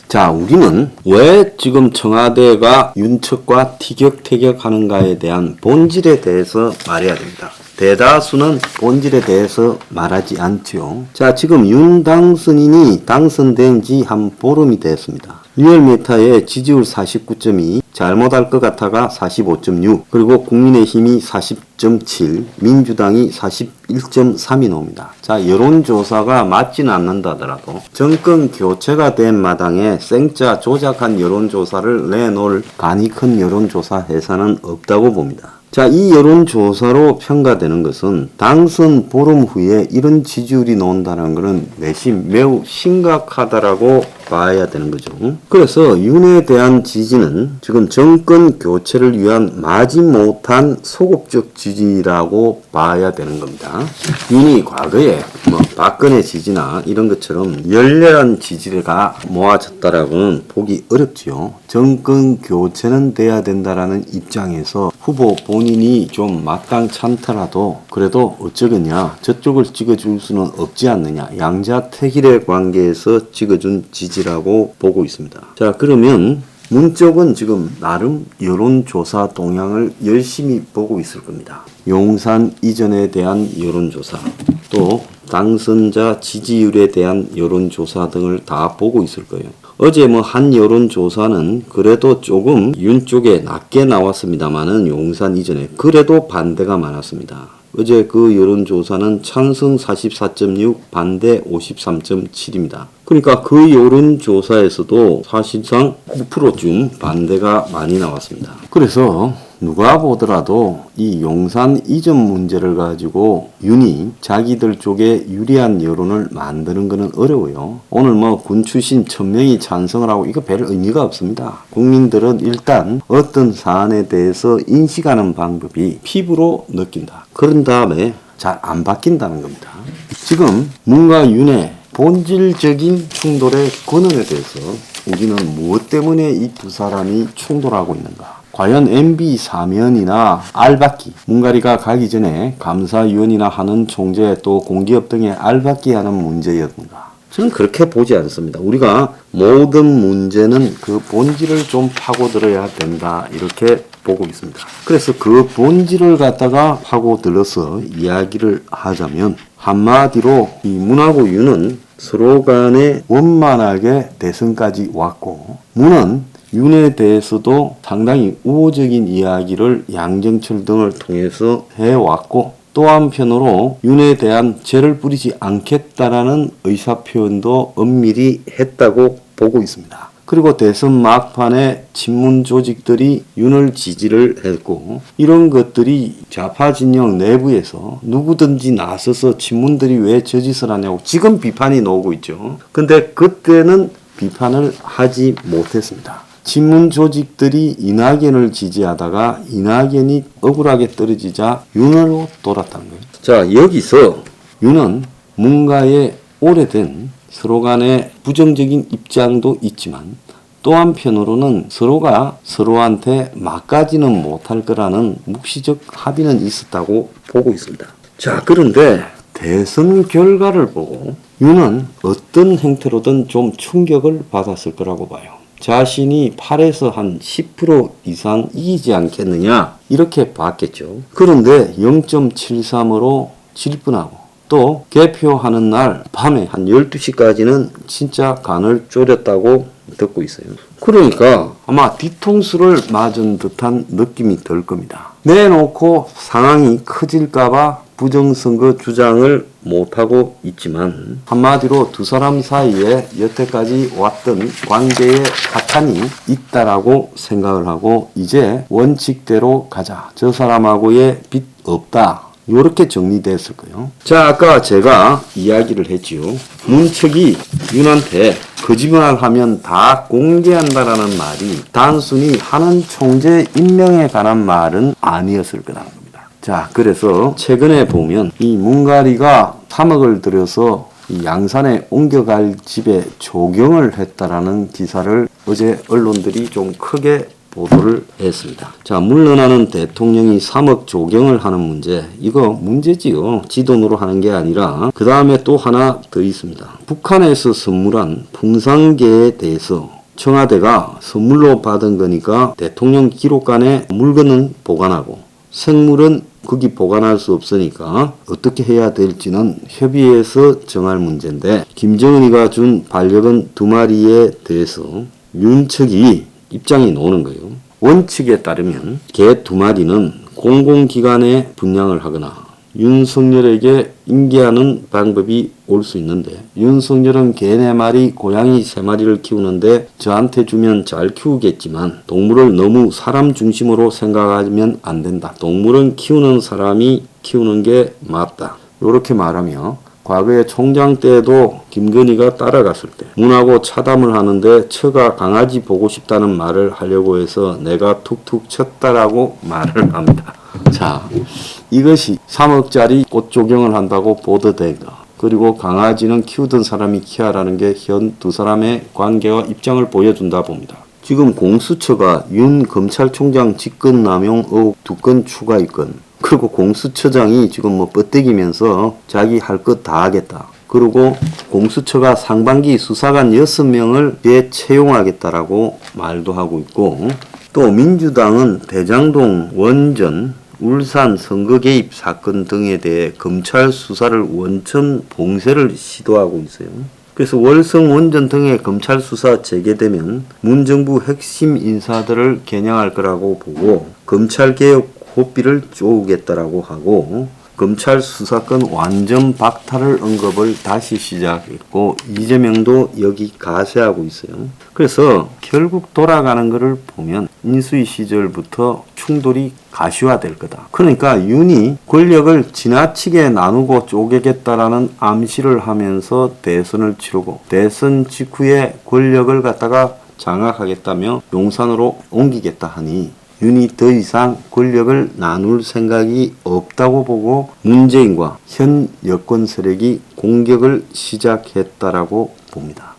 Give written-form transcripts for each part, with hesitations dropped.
자, 우리는 왜 지금 청와대가 윤측과 티격태격하는가에 대한 본질에 대해서 말해야 됩니다. 대다수는 본질에 대해서 말하지 않죠. 자, 지금 윤 당선인이 당선된 지 한 보름이 됐습니다. 리얼메타의 지지율 49.2, 잘못할 것 같아가 45.6, 그리고 국민의힘이 40.7, 민주당이 41.3이 나옵니다. 자, 여론조사가 맞지는 않는다더라도 정권 교체가 된 마당에 생짜 조작한 여론조사를 내놓을 간이 큰 여론조사 회사는 없다고 봅니다. 자, 이 여론조사로 평가되는 것은 당선 보름 후에 이런 지지율이 나온다는 것은 내심 매우 심각하다라고 봐야 되는 거죠. 그래서 윤에 대한 지지는 지금 정권 교체를 위한 마지못한 소극적 지지라고 봐야 되는 겁니다. 윤이 과거에 박근혜 지지나 이런 것처럼 열렬한 지지가 모아졌다라고는 보기 어렵지요. 정권 교체는 돼야 된다라는 입장에서 후보 본인이 좀 마땅찮더라도 그래도 어쩌겠냐, 저쪽을 찍어줄 수는 없지 않느냐, 양자택일의 관계에서 찍어준 지지라고 보고 있습니다. 자, 그러면 문 쪽은 지금 나름 여론조사 동향을 열심히 보고 있을 겁니다. 용산 이전에 대한 여론조사, 또 당선자 지지율에 대한 여론조사 등을 다 보고 있을 거예요. 어제 한 여론조사는 그래도 조금 윤 쪽에 낮게 나왔습니다만은 용산 이전에 그래도 반대가 많았습니다. 어제 그 여론조사는 찬성 44.6, 반대 53.7입니다. 그러니까 그 여론조사에서도 사실상 9%쯤 반대가 많이 나왔습니다. 그래서 누가 보더라도 이 용산 이전 문제를 가지고 윤이 자기들 쪽에 유리한 여론을 만드는 것은 어려워요. 오늘 군 출신 1000명이 찬성을 하고 이거 별 의미가 없습니다. 국민들은 일단 어떤 사안에 대해서 인식하는 방법이 피부로 느낀다. 그런 다음에 잘 안 바뀐다는 겁니다. 지금 문과 윤의 본질적인 충돌의 근원에 대해서 우리는 무엇 때문에 이 두 사람이 충돌하고 있는가? 과연 MB 사면이나 알박기, 문가리가 가기 전에 감사위원이나 하는 총재 또 공기업 등의 알박기 하는 문제였는가? 저는 그렇게 보지 않습니다. 우리가 모든 문제는 그 본질을 좀 파고들어야 된다, 이렇게 보고 있습니다. 그래서 그 본질을 갖다가 파고들어서 이야기를 하자면 한마디로 이 문하고 윤은 서로 간에 원만하게 대선까지 왔고, 문은 윤에 대해서도 상당히 우호적인 이야기를 양정철 등을 통해서 해왔고, 또 한편으로 윤에 대한 죄를 뿌리지 않겠다라는 의사표현도 엄밀히 했다고 보고 있습니다. 그리고 대선 막판에 친문 조직들이 윤을 지지를 했고, 이런 것들이 좌파 진영 내부에서 누구든지 나서서 친문들이 왜 저 짓을 하냐고 지금 비판이 나오고 있죠. 근데 그때는 비판을 하지 못했습니다. 친문 조직들이 이낙연을 지지하다가 이낙연이 억울하게 떨어지자 윤으로 돌았다는 거예요. 자, 여기서 윤은 문가의 오래된 서로 간의 부정적인 입장도 있지만 또 한편으로는 서로가 서로한테 막가지는 못할 거라는 묵시적 합의는 있었다고 보고 있습니다. 자, 그런데 대선 결과를 보고 윤은 어떤 형태로든 좀 충격을 받았을 거라고 봐요. 자신이 8에서 한 10% 이상 이기지 않겠느냐, 이렇게 봤겠죠. 그런데 0.73으로 질 뻔하고, 또 개표하는 날 밤에 한 12시까지는 진짜 간을 졸였다고 듣고 있어요. 그러니까 아마 뒤통수를 맞은 듯한 느낌이 들 겁니다. 내놓고 상황이 커질까봐 부정선거 주장을 못하고 있지만 한마디로 두 사람 사이에 여태까지 왔던 관계의 파탄이 있다라고 생각을 하고 이제 원칙대로 가자. 저 사람하고의 빚 없다. 요렇게 정리됐을 거예요. 자, 아까 제가 이야기를 했지요. 문측이 윤한테 거짓말 하면 다 공개한다라는 말이 단순히 하는 총재 임명에 관한 말은 아니었을 거라는 겁니다. 자, 그래서 최근에 보면 이 문가리가 3억을 들여서 이 양산에 옮겨갈 집에 조경을 했다라는 기사를 어제 언론들이 좀 크게 보도를 했습니다. 자, 물러나는 대통령이 3억 조경을 하는 문제, 이거 문제지요. 지 돈으로 하는 게 아니라 그 다음에 또 하나 더 있습니다. 북한에서 선물한 풍산개에 대해서 청와대가 선물로 받은 거니까 대통령 기록관에 물건은 보관하고 생물은 거기 보관할 수 없으니까 어떻게 해야 될지는 협의해서 정할 문제인데, 김정은이가 준 반려견 2마리에 대해서 윤측이 입장이 나오는 거예요. 원칙에 따르면 개 2마리는 공공기관에 분양을 하거나 윤석열에게 인계하는 방법이 올 수 있는데, 윤석열은 개 4마리, 고양이 3마리를 키우는데 저한테 주면 잘 키우겠지만 동물을 너무 사람 중심으로 생각하면 안 된다. 동물은 키우는 사람이 키우는 게 맞다. 이렇게 말하며, 과거에 총장 때도 김건희가 따라갔을 때 문하고 차담을 하는데 처가 강아지 보고 싶다는 말을 하려고 해서 내가 툭툭 쳤다라고 말을 합니다. 자, 이것이 3억짜리 꽃 조경을 한다고 보도된 거, 그리고 강아지는 키우던 사람이 키우라는 게 현 두 사람의 관계와 입장을 보여준다 봅니다. 지금 공수처가 윤 검찰총장 직권남용 의혹 2건 추가 입건, 그리고 공수처장이 지금 뭐 뻗대기면서 자기 할 것 다 하겠다. 그리고 공수처가 상반기 수사관 6명을 재채용하겠다라고 말도 하고 있고, 또 민주당은 대장동 원전 울산 선거 개입 사건 등에 대해 검찰 수사를 원천 봉쇄를 시도하고 있어요. 그래서 월성 원전 등의 검찰 수사 재개되면 문 정부 핵심 인사들을 겨냥할 거라고 보고 검찰 개혁 고삐를 쪼우겠다라고 하고, 검찰 수사권 완전 박탈을 언급을 다시 시작했고 이재명도 여기 가세하고 있어요. 그래서 결국 돌아가는 것을 보면 인수위 시절부터 충돌이 가시화될 거다. 그러니까 윤이 권력을 지나치게 나누고 쪼개겠다라는 암시를 하면서 대선을 치르고, 대선 직후에 권력을 갖다가 장악하겠다며 용산으로 옮기겠다 하니 윤이 더 이상 권력을 나눌 생각이 없다고 보고 문재인과 현 여권 세력이 공격을 시작했다라고 봅니다.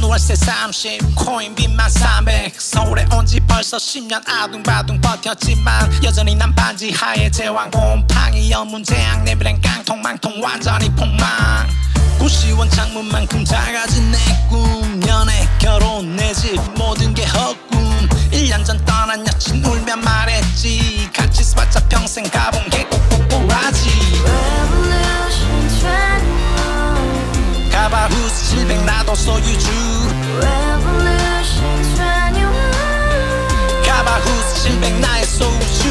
월세 30 코인빚만 300 서울에 온지 벌써 10년 아둥바둥 버텼지만 여전히 난 반지 하에 제왕 곰팡이 연문제약 내 미래는 깡통망통 완전히 폭망 고시원 창문만큼 작아진 내 꿈 연애 결혼 내 집 모든 게 헛꿈 1년 전 떠난 여친 울며 말했지 같이 써봤자 평생 가본 게 꼬꼬꼬라지 가바후스 700 나도 소유주 가바후스 700 나의 소유주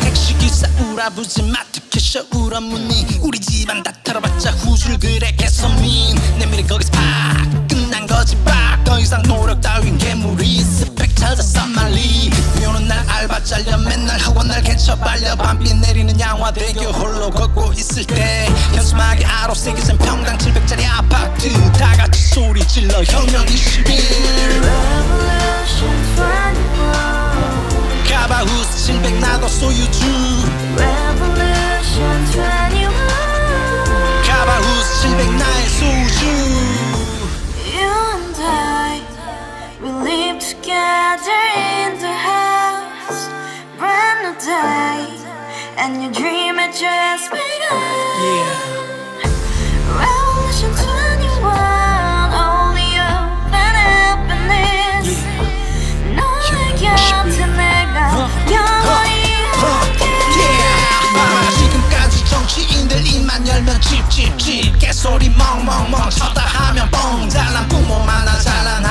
택시기사 우라부지 마트캐셔 우라무늬 우리 집안 다 털어봤자 후줄 그래 개선민 내 미래 거기서 팍 끝난 거지 팍더 이상 노력 따윈 괴물이 스펙 찾아서 말리 비오는 날 알바 잘려 맨날 학원 날 개쳐 빨려 밤비 내리는 양화대교 홀로 걷고 있을 때 현수막에 아로 새겨진 평당 700짜리 아파트 다같이 소리 질러 혁명 21 가바후스 700 나도 소유주 가바후스 700 나의 소유주 You and I, we live together in the house brand new day and your dream had just begun Revolution 21 only you and happiness 너의 곁에 내가 영원히 지금까지 정치인들 입만 열면 찝찝찝 개소리 멍멍멍 쳤다 하면 뻥 잘난 부모 만나 잘난